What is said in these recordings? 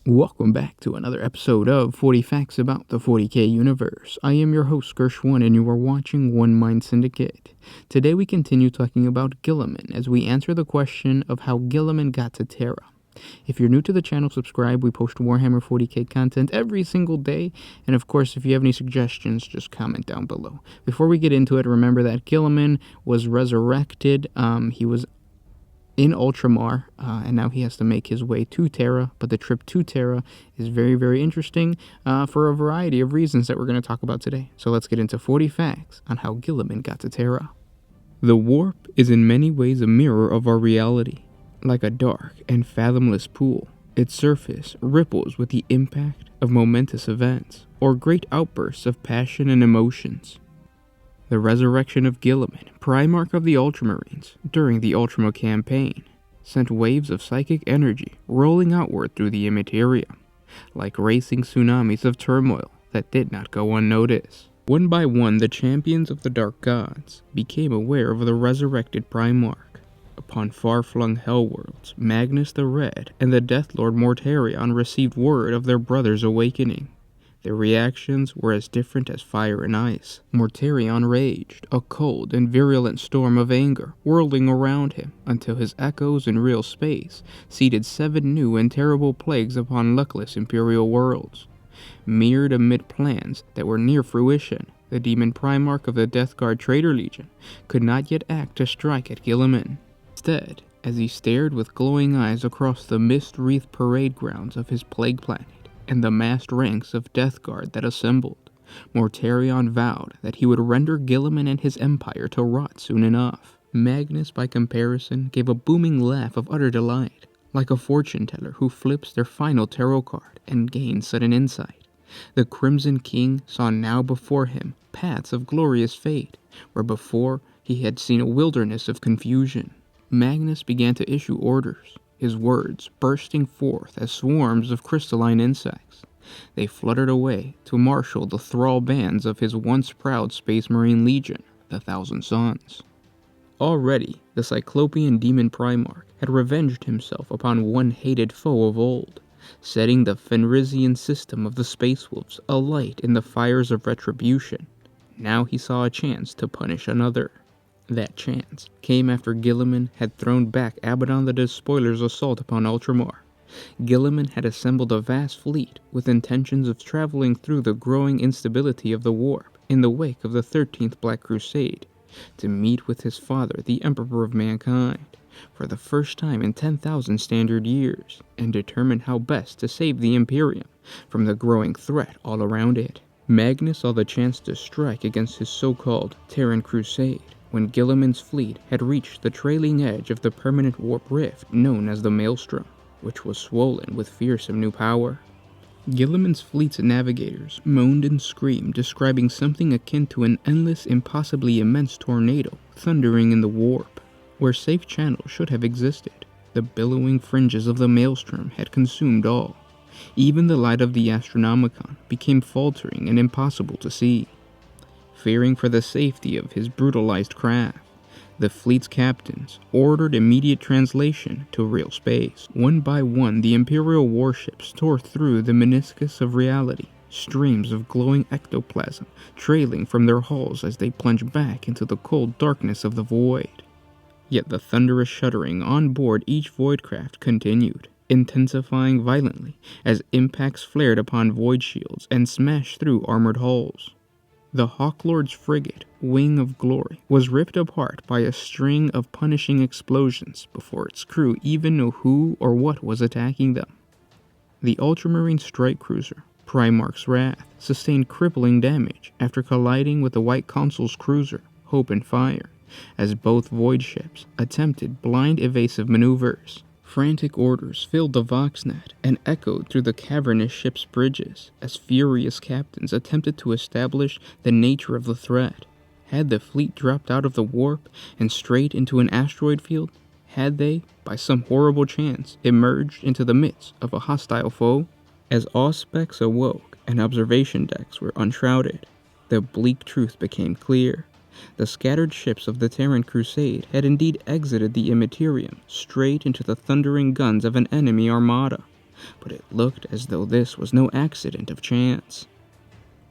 Welcome back to another episode of 40 Facts About the 40K Universe. I am your host, Gershwin, and you are watching One Mind Syndicate. Today we continue talking about Guilliman as we answer the question of how Guilliman got to Terra. If you're new to the channel, subscribe. We post Warhammer 40K content every single day. And of course, if you have any suggestions, just comment down below. Before we get into it, remember that Guilliman was resurrected. He was in Ultramar, and now he has to make his way to Terra, but the trip to Terra is very, very interesting for a variety of reasons that we're going to talk about today. So let's get into 40 facts on how Guilliman got to Terra. The warp is in many ways a mirror of our reality. Like a dark and fathomless pool, its surface ripples with the impact of momentous events or great outbursts of passion and emotions. The resurrection of Guilliman, Primarch of the Ultramarines, during the Ultramar campaign, sent waves of psychic energy rolling outward through the Immaterium, like racing tsunamis of turmoil that did not go unnoticed. One by one, the champions of the Dark Gods became aware of the resurrected Primarch. Upon far-flung hellworlds, Magnus the Red and the Deathlord Mortarion received word of their brother's awakening. Their reactions were as different as fire and ice. Mortarion raged, a cold and virulent storm of anger whirling around him until his echoes in real space seeded 7 new and terrible plagues upon luckless Imperial worlds. Mirrored amid plans that were near fruition, the demon Primarch of the Death Guard Traitor Legion could not yet act to strike at Guilliman. Instead, as he stared with glowing eyes across the mist-wreathed parade grounds of his plague planet, and the massed ranks of Death Guard that assembled, Mortarion vowed that he would render Guilliman and his empire to rot soon enough. Magnus, by comparison, gave a booming laugh of utter delight, like a fortune-teller who flips their final tarot card and gains sudden insight. The Crimson King saw now before him paths of glorious fate, where before he had seen a wilderness of confusion. Magnus began to issue orders, his words bursting forth as swarms of crystalline insects. They fluttered away to marshal the thrall bands of his once proud Space Marine Legion, the Thousand Sons. Already, the Cyclopean demon Primarch had revenged himself upon one hated foe of old, setting the Fenrisian system of the Space Wolves alight in the fires of retribution. Now he saw a chance to punish another. That chance came after Guilliman had thrown back Abaddon the Despoiler's assault upon Ultramar. Guilliman had assembled a vast fleet with intentions of traveling through the growing instability of the warp in the wake of the 13th Black Crusade to meet with his father, the Emperor of Mankind, for the first time in 10,000 standard years, and determine how best to save the Imperium from the growing threat all around it. Magnus saw the chance to strike against his so-called Terran Crusade when Guilliman's fleet had reached the trailing edge of the permanent warp rift known as the Maelstrom, which was swollen with fearsome new power. Guilliman's fleet's navigators moaned and screamed, describing something akin to an endless, impossibly immense tornado thundering in the warp, where safe channels should have existed. The billowing fringes of the Maelstrom had consumed all. Even the light of the Astronomicon became faltering and impossible to see. Fearing for the safety of his brutalized craft, the fleet's captains ordered immediate translation to real space. One by one, the Imperial warships tore through the meniscus of reality, streams of glowing ectoplasm trailing from their hulls as they plunged back into the cold darkness of the void. Yet the thunderous shuddering on board each voidcraft continued, intensifying violently as impacts flared upon void shields and smashed through armored hulls. The Hawklord's frigate, Wing of Glory, was ripped apart by a string of punishing explosions before its crew even knew who or what was attacking them. The Ultramarine strike cruiser, Primarch's Wrath, sustained crippling damage after colliding with the White Consul's cruiser, Hope and Fire, as both void ships attempted blind evasive maneuvers. Frantic orders filled the Voxnet and echoed through the cavernous ship's bridges as furious captains attempted to establish the nature of the threat. Had the fleet dropped out of the warp and straight into an asteroid field? Had they, by some horrible chance, emerged into the midst of a hostile foe? As Auspex awoke and observation decks were unshrouded, the bleak truth became clear. The scattered ships of the Terran Crusade had indeed exited the Immaterium straight into the thundering guns of an enemy armada, but it looked as though this was no accident of chance.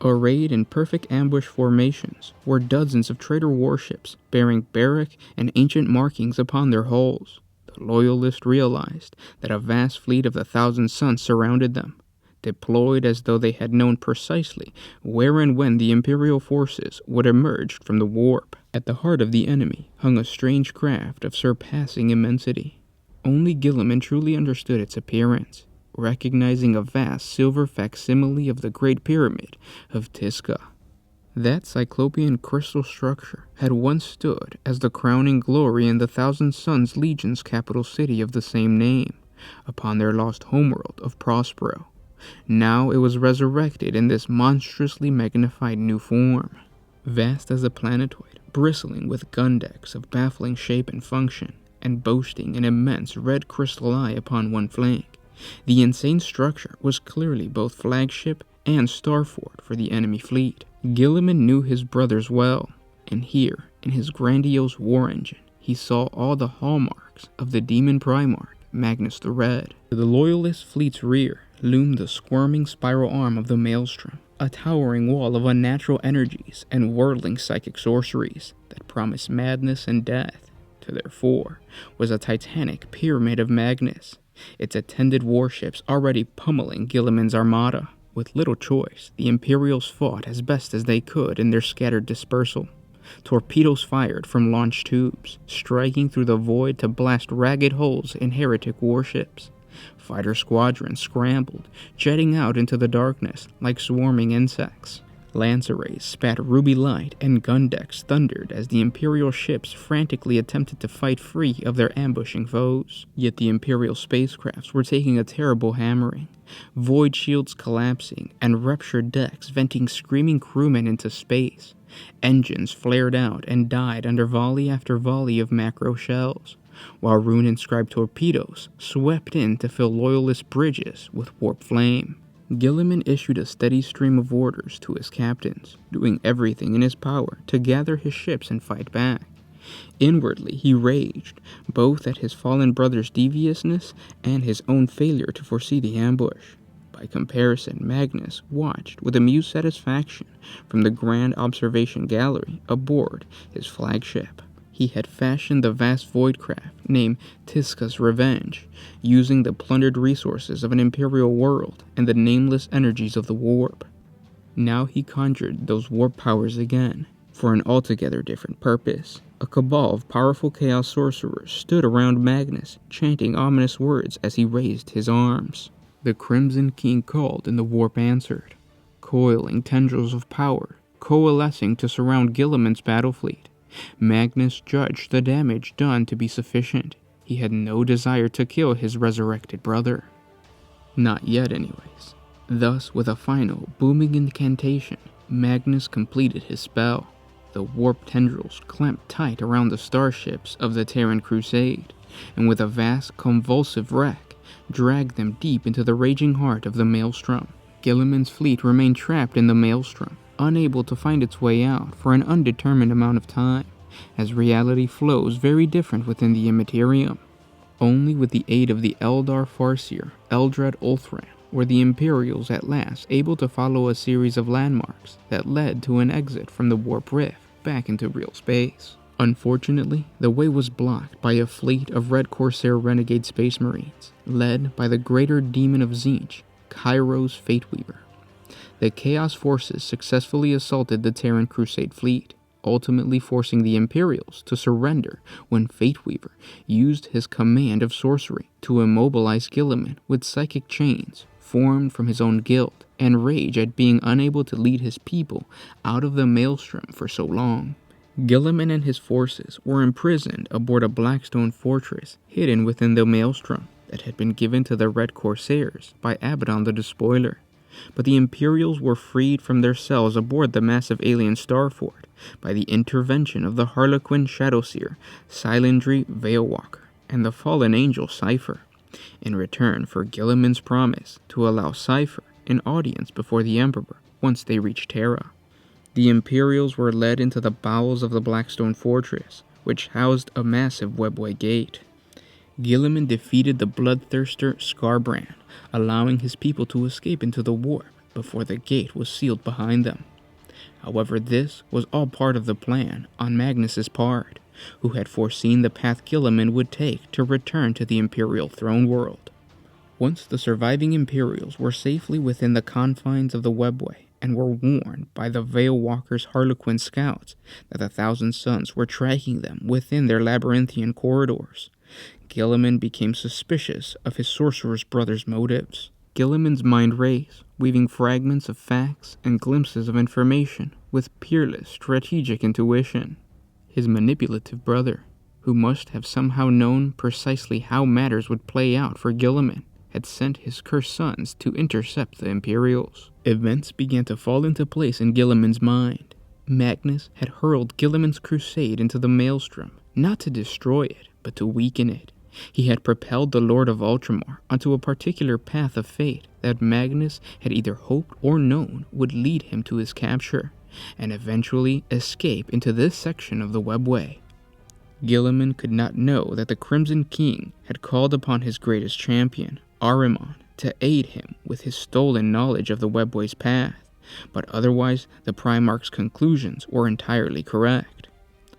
Arrayed in perfect ambush formations were dozens of traitor warships bearing barrack and ancient markings upon their hulls. The Loyalists realized that a vast fleet of the Thousand Suns surrounded them, deployed as though they had known precisely where and when the Imperial forces would emerge from the warp. At the heart of the enemy hung a strange craft of surpassing immensity. Only Guilliman truly understood its appearance, recognizing a vast silver facsimile of the Great Pyramid of Tizca. That cyclopean crystal structure had once stood as the crowning glory in the Thousand Suns Legion's capital city of the same name, upon their lost homeworld of Prospero. Now it was resurrected in this monstrously magnified new form. Vast as a planetoid, bristling with gun decks of baffling shape and function, and boasting an immense red crystal eye upon one flank, the insane structure was clearly both flagship and starfort for the enemy fleet. Guilliman knew his brothers well, and here, in his grandiose war engine, he saw all the hallmarks of the demon Primarch, Magnus the Red. To the Loyalist fleet's rear loomed the squirming spiral arm of the Maelstrom, a towering wall of unnatural energies and whirling psychic sorceries that promised madness and death. To their fore was a titanic pyramid of Magnus, its attended warships already pummeling Guilliman's armada. With little choice, the Imperials fought as best as they could in their scattered dispersal. Torpedoes fired from launch tubes, striking through the void to blast ragged holes in heretic warships. Fighter squadrons scrambled, jetting out into the darkness like swarming insects. Lance arrays spat ruby light, and gun decks thundered as the Imperial ships frantically attempted to fight free of their ambushing foes. Yet the Imperial spacecrafts were taking a terrible hammering, void shields collapsing, and ruptured decks venting screaming crewmen into space. Engines flared out and died under volley after volley of macro shells, while rune-inscribed torpedoes swept in to fill Loyalist bridges with warp flame. Guilliman issued a steady stream of orders to his captains, doing everything in his power to gather his ships and fight back. Inwardly, he raged, both at his fallen brother's deviousness and his own failure to foresee the ambush. By comparison, Magnus watched with amused satisfaction from the grand observation gallery aboard his flagship. He had fashioned the vast void craft named Tizca's Revenge, using the plundered resources of an imperial world and the nameless energies of the warp. Now he conjured those warp powers again, for an altogether different purpose. A cabal of powerful chaos sorcerers stood around Magnus, chanting ominous words as he raised his arms. The Crimson King called and the warp answered, coiling tendrils of power, coalescing to surround Guilliman's battle fleet. Magnus judged the damage done to be sufficient. He had no desire to kill his resurrected brother. Not yet, anyways. Thus, with a final, booming incantation, Magnus completed his spell. The warp tendrils clamped tight around the starships of the Terran Crusade, and with a vast, convulsive wreck, dragged them deep into the raging heart of the Maelstrom. Guilliman's fleet remained trapped in the Maelstrom, unable to find its way out for an undetermined amount of time, as reality flows very different within the Immaterium. Only with the aid of the Eldar Farseer, Eldred Ulthran, were the Imperials at last able to follow a series of landmarks that led to an exit from the warp rift back into real space. Unfortunately, the way was blocked by a fleet of Red Corsair renegade space marines, led by the greater demon of Tzeentch, Cairo's Fateweaver. The Chaos forces successfully assaulted the Terran Crusade fleet, ultimately forcing the Imperials to surrender when Fateweaver used his command of sorcery to immobilize Guilliman with psychic chains formed from his own guilt, and rage at being unable to lead his people out of the Maelstrom for so long. Guilliman and his forces were imprisoned aboard a Blackstone fortress hidden within the Maelstrom that had been given to the Red Corsairs by Abaddon the Despoiler. But the Imperials were freed from their cells aboard the massive alien starfort by the intervention of the Harlequin Shadowseer, Silendry Veilwalker, and the fallen angel Cypher, in return for Guilliman's promise to allow Cypher an audience before the Emperor once they reached Terra. The Imperials were led into the bowels of the Blackstone Fortress, which housed a massive webway gate. Guilliman defeated the bloodthirster Scarbrand, allowing his people to escape into the warp before the gate was sealed behind them. However, this was all part of the plan on Magnus's part, who had foreseen the path Guilliman would take to return to the Imperial throne world. Once the surviving Imperials were safely within the confines of the webway and were warned by the Veil Walker's Harlequin scouts that the Thousand Sons were tracking them within their labyrinthian corridors, Guilliman became suspicious of his sorcerer's brother's motives. Guilliman's mind raced, weaving fragments of facts and glimpses of information with peerless strategic intuition. His manipulative brother, who must have somehow known precisely how matters would play out for Guilliman, had sent his cursed sons to intercept the Imperials. Events began to fall into place in Guilliman's mind. Magnus had hurled Guilliman's crusade into the Maelstrom, not to destroy it, but to weaken it. He had propelled the Lord of Ultramar onto a particular path of fate that Magnus had either hoped or known would lead him to his capture, and eventually escape into this section of the webway. Guilliman could not know that the Crimson King had called upon his greatest champion, Ahriman, to aid him with his stolen knowledge of the webway's path, but otherwise the Primarch's conclusions were entirely correct.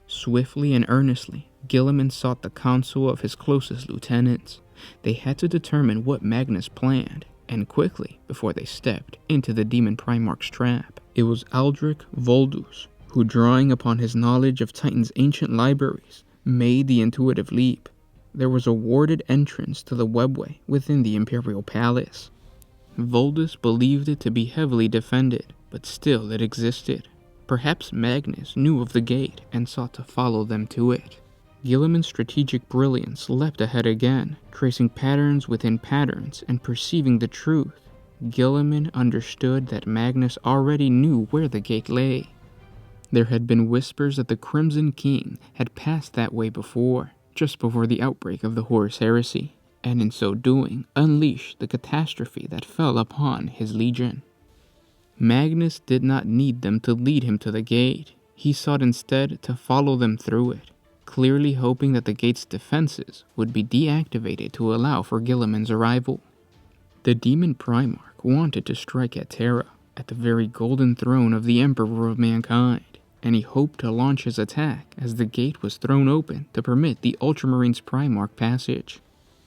Swiftly and earnestly, Guilliman sought the counsel of his closest lieutenants. They had to determine what Magnus planned, and quickly, before they stepped into the Demon Primarch's trap. It was Aldrich Voldus, who, drawing upon his knowledge of Titan's ancient libraries, made the intuitive leap. There was a warded entrance to the webway within the Imperial Palace. Voldus believed it to be heavily defended, but still it existed. Perhaps Magnus knew of the gate and sought to follow them to it. Guilliman's strategic brilliance leapt ahead again, tracing patterns within patterns and perceiving the truth. Guilliman understood that Magnus already knew where the gate lay. There had been whispers that the Crimson King had passed that way before, just before the outbreak of the Horus Heresy, and in so doing unleashed the catastrophe that fell upon his legion. Magnus did not need them to lead him to the gate. He sought instead to follow them through it, clearly hoping that the gate's defenses would be deactivated to allow for Guilliman's arrival. The Demon Primarch wanted to strike at Terra, at the very golden throne of the Emperor of Mankind, and he hoped to launch his attack as the gate was thrown open to permit the Ultramarines Primarch passage.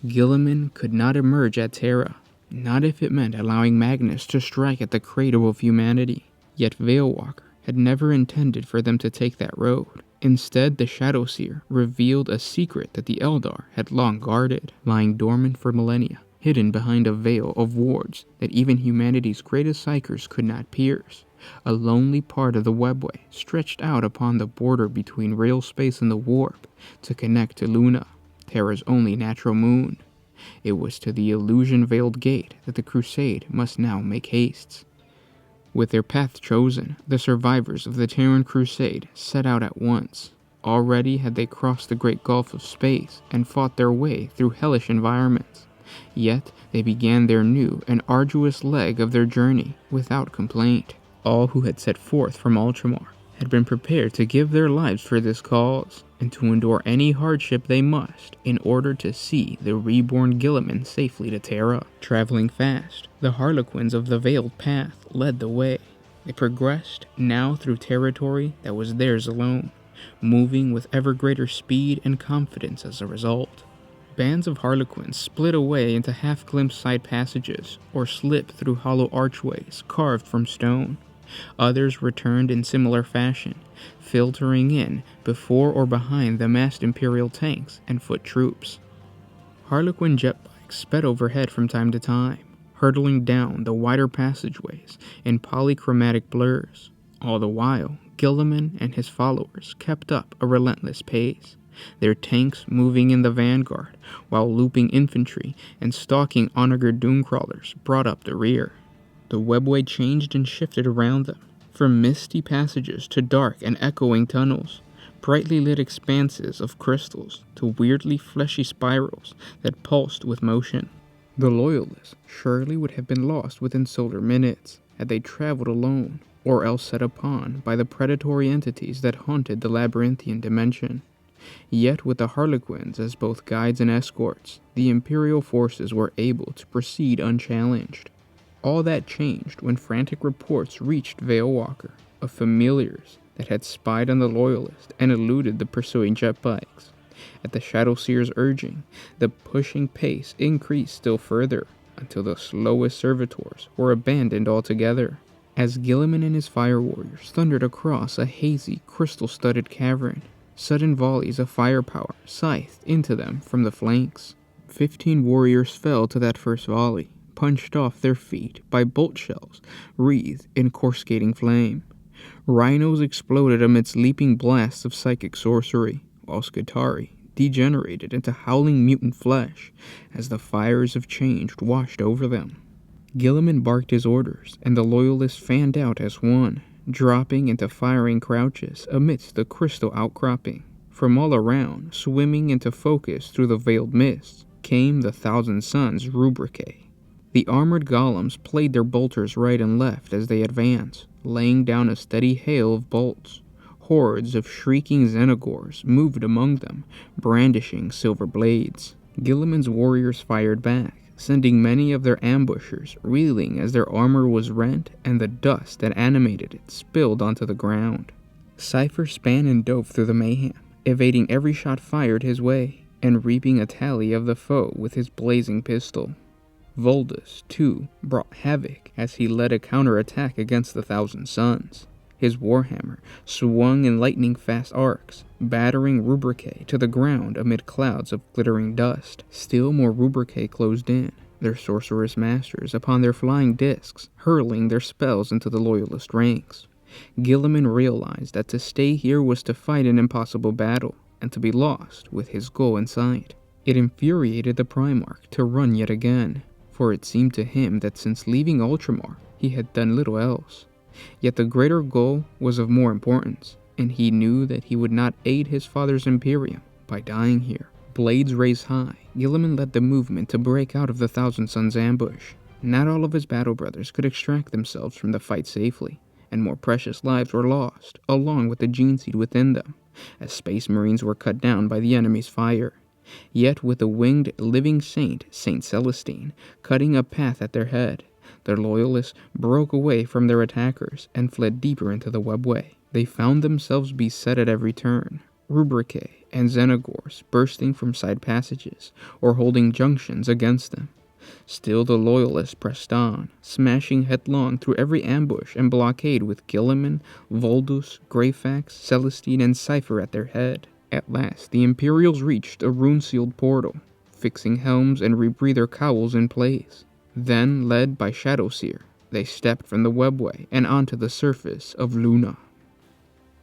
Guilliman could not emerge at Terra, not if it meant allowing Magnus to strike at the cradle of humanity. Yet Veilwalker had never intended for them to take that road. Instead, the Shadowseer revealed a secret that the Eldar had long guarded, lying dormant for millennia, hidden behind a veil of wards that even humanity's greatest psychers could not pierce. A lonely part of the webway stretched out upon the border between real space and the warp to connect to Luna, Terra's only natural moon. It was to the illusion-veiled gate that the Crusade must now make hastes. With their path chosen, the survivors of the Terran Crusade set out at once. Already had they crossed the great gulf of space and fought their way through hellish environments. Yet they began their new and arduous leg of their journey without complaint. All who had set forth from Ultramar had been prepared to give their lives for this cause, and to endure any hardship they must in order to see the reborn Guilliman safely to Terra. Traveling fast, the Harlequins of the Veiled Path led the way. They progressed now through territory that was theirs alone, moving with ever greater speed and confidence as a result. Bands of Harlequins split away into half-glimpsed side passages or slipped through hollow archways carved from stone. Others returned in similar fashion, filtering in before or behind the massed Imperial tanks and foot troops. Harlequin jet bikes sped overhead from time to time, hurtling down the wider passageways in polychromatic blurs. All the while, Guilliman and his followers kept up a relentless pace, their tanks moving in the vanguard, while looping infantry and stalking onager doomcrawlers brought up the rear. The webway changed and shifted around them, from misty passages to dark and echoing tunnels, brightly lit expanses of crystals to weirdly fleshy spirals that pulsed with motion. The Loyalists surely would have been lost within solar minutes had they traveled alone, or else set upon by the predatory entities that haunted the labyrinthian dimension. Yet with the Harlequins as both guides and escorts, the Imperial forces were able to proceed unchallenged. All that changed when frantic reports reached Veilwalker of familiars that had spied on the Loyalists and eluded the pursuing jetbikes. At the Shadowseer's urging, the pushing pace increased still further until the slowest servitors were abandoned altogether. As Guilliman and his fire warriors thundered across a hazy, crystal-studded cavern, sudden volleys of firepower scythed into them from the flanks. 15 warriors fell to that first volley, punched off their feet by bolt shells wreathed in coruscating flame. Rhinos exploded amidst leaping blasts of psychic sorcery, while Skitarii degenerated into howling mutant flesh as the fires of change washed over them. Guilliman barked his orders, and the Loyalists fanned out as one, dropping into firing crouches amidst the crystal outcropping. From all around, swimming into focus through the veiled mists, came the Thousand Suns rubricae. The armored golems played their bolters right and left as they advanced, laying down a steady hail of bolts. Hordes of shrieking Xenagors moved among them, brandishing silver blades. Guilliman's warriors fired back, sending many of their ambushers reeling as their armor was rent and the dust that animated it spilled onto the ground. Cypher span and dove through the mayhem, evading every shot fired his way, and reaping a tally of the foe with his blazing pistol. Voldus, too, brought havoc as he led a counterattack against the Thousand Suns. His warhammer swung in lightning-fast arcs, battering rubricae to the ground amid clouds of glittering dust. Still more rubricae closed in, their sorceress masters upon their flying discs, hurling their spells into the Loyalist ranks. Guilliman realized that to stay here was to fight an impossible battle, and to be lost with his goal in sight. It infuriated the Primarch to run yet again, for it seemed to him that since leaving Ultramar, he had done little else. Yet the greater goal was of more importance, and he knew that he would not aid his father's Imperium by dying here. Blades raised high, Guilliman led the movement to break out of the Thousand Suns ambush. Not all of his battle brothers could extract themselves from the fight safely, and more precious lives were lost, along with the gene seed within them, as Space Marines were cut down by the enemy's fire. Yet with the winged living saint, Saint Celestine, cutting a path at their head, their Loyalists broke away from their attackers and fled deeper into the webway. They found themselves beset at every turn, rubricae and Xenagors bursting from side passages or holding junctions against them. Still the Loyalists pressed on, smashing headlong through every ambush and blockade with Guilliman, Voldus, Greyfax, Celestine, and Cypher at their head. At last, the Imperials reached a rune-sealed portal, fixing helms and rebreather cowls in place. Then, led by Shadowseer, they stepped from the webway and onto the surface of Luna.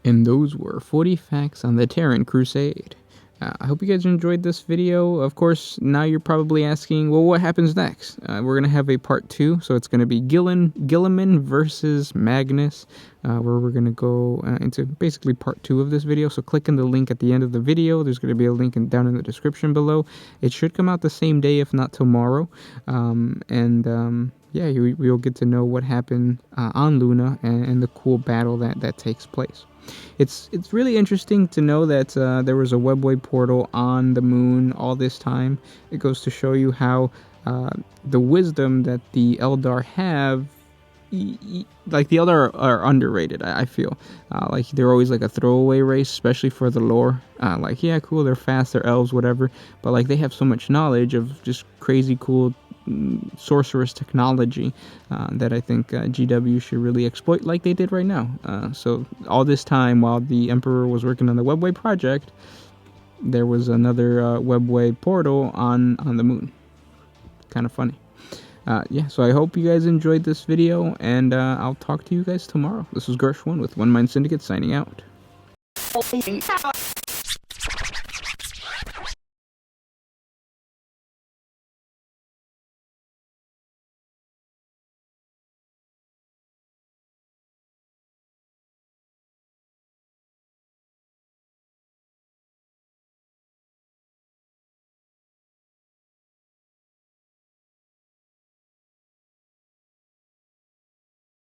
And those were 40 facts on the Terran Crusade. I hope you guys enjoyed this video. Of course, now you're probably asking, well, what happens next? We're going to have a part 2, so it's going to be Guilliman versus Magnus, where we're going to go into basically part 2 of this video. So click on the link at the end of the video. There's going to be a link down in the description below. It should come out the same day, if not tomorrow. Yeah, we'll get to know what happened on Luna and the cool battle that takes place. It's really interesting to know that there was a webway portal on the moon all this time. It goes to show you how the wisdom that the Eldar have, like the Eldar are underrated, I feel. Like they're always like a throwaway race, especially for the lore. Like, yeah, cool, they're fast, they're elves, whatever. But like they have so much knowledge of just crazy cool sorcerous technology that I think GW should really exploit like they did right now. So all this time while the Emperor was working on the webway project, there was another webway portal on the moon. Kind of funny. Yeah, so I hope you guys enjoyed this video, and I'll talk to you guys tomorrow. This was Gersh1 with One Mind Syndicate signing out.